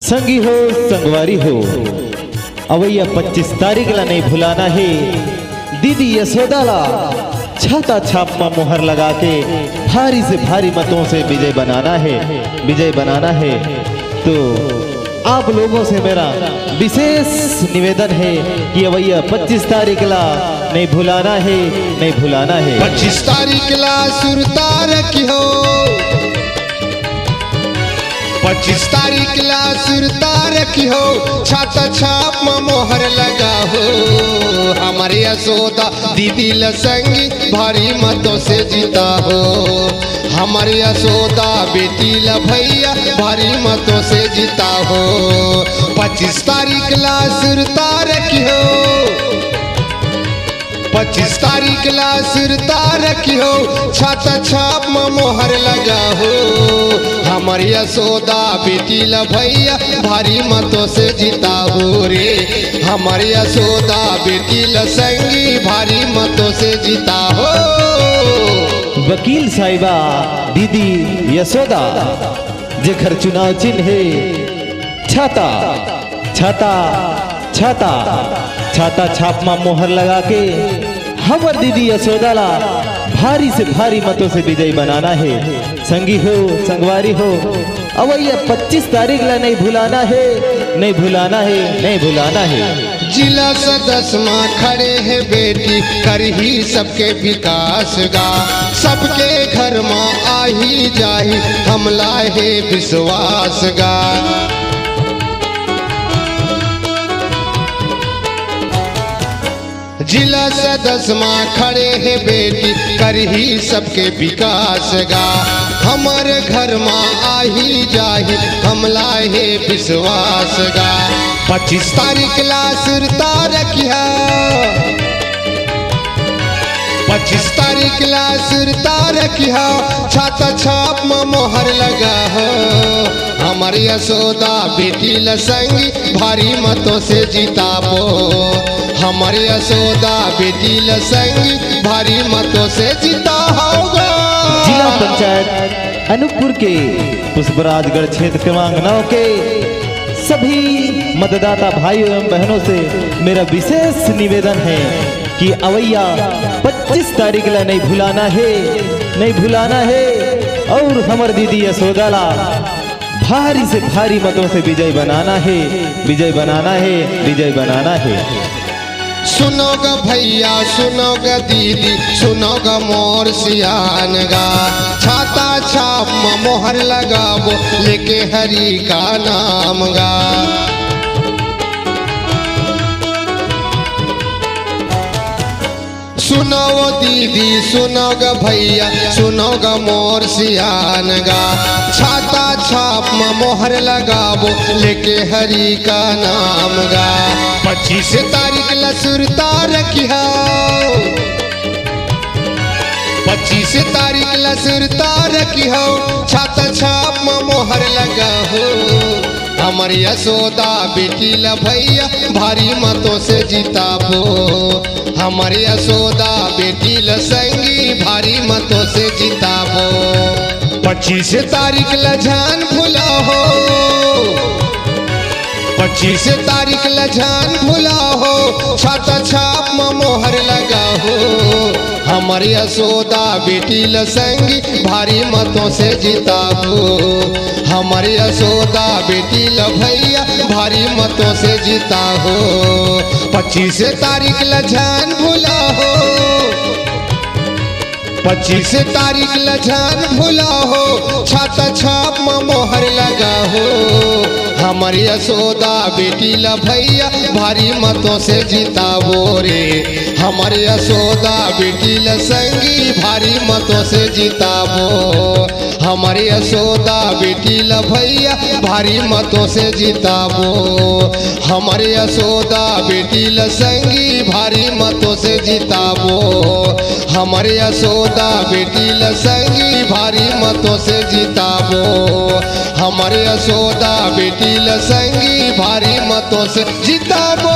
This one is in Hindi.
संगी हो संगवारी हो अवैया 25 तारीख ला नहीं भुलाना है। दीदी यशोदाला छाता छाप में मोहर लगा के भारी से भारी मतों से विजय बनाना है। तो आप लोगों से मेरा विशेष निवेदन है कि अवैया 25 तारीख ला नहीं भुलाना है। 25 तारीख ला सुरतार की हो, 25 तारीख ला सुरतार की हो, छाता छाप में मोहर लगा हो। हमारे यशोदा दीदी लसंगी भारी मतों से जीता हो। हमारे यशोदा बेटी ला भैया भारी मतों से जीता हो। 25 तारीख ला सुरतार की हो, 25 तारीख ला सुरतार की हो, छाता छाप में मोहर लगा हो। हमारी यशोदा बेटी ला भैया भारी मतों से जीता हो रे। हमारी यशोदा बेटी ला संगी भारी मतों से जीता हो। वकील साहिबा दीदी यशोदा जेखर चुनाव चिन्ह है छाता छाता छाता छाता छाप में मोहर लगा के हमर दीदी यशोदा ला भारी से भारी मतों से विजय बनाना है। संगी हो संगवारी हो अवैया 25 तारीख ला नहीं भुलाना है। जिला सदस्य माँ खड़े हैं बेटी कर ही सबके विकास गा। सबके घर माँ आ ही जाही हमला है विश्वास गा। जिला सदस्य माँ खड़े हैं बेटी कर ही सबके विकास गा। हमारे घर माँ आ ही जाही हमला है विश्वास गा। 25 तारीख ला सुरतार किया, 25 तारीख ला सुरतार किया, छाता छाप में मोहर लगा हो। हमारी यशोदा बेटी लसंगी भारी मतों से जीताबो। हमारी यशोदा बेटी लसंगी भारी मतों से जीता होगा। जिला पंचायत अनूपपुर के पुष्पराजगढ़ क्षेत्र क्रमांक 9 के सभी मतदाता भाइयों एवं बहनों से मेरा विशेष निवेदन है कि अवैया 25 तारीख ला नहीं भुलाना है और हमार दीदी यशोदा ला भारी से भारी मतों से विजय बनाना है। सुनोगा भैया सुनोगा दीदी सुनोगा मोर सियान गा। छाता छाप में मोहर लगाबो लेके हरि का नाम गा। सुनोगा दीदी सुनोगा भैया सुनोगा मोर सियान गा। छाता छाप में मोहर लगाबो लेके हरि का नाम गा। 25 तारीख ला सुरतार किया, 25 तारीख ला सुरतार की हो, छाता छाप में मोहर लगा हो। हमारी यशोदा बेटी ला भैया भारी मतों से जीताबो। हमारी यशोदा बेटी ला संगी भारी मतों से जीताबो। 25 तारीख ला जान भुला हो, 25 तारीख ला जान भुला हो, छाता छाप में मोहर लगा हो। हमारी यशोदा बेटी लसंगी भारी मतों से जीताबो। हमारी यशोदा बेटी ल भैया भारी मतों से जीता हो। 25 तारीख ला जान भुला हो, 25 तारीख ला जान भुला हो, छाता छाप में मोहर लगा हो। हमारी यशोदा बेटी ला भैया भारी मतों से जीताबो रे। हमारी यशोदा बेटी ला संगी भारी मतों से जीताबो। हमारी यशोदा बेटी ला भैया भारी मतों से जीताबो। हमारी यशोदा बेटी ला संगी भारी मतों से जीताबो। हमारी यशोदा बेटी ला संगी भारी मतों से जीताबो। हमारे यशोदा बेटी लसंगी भारी मतों से जीताबो।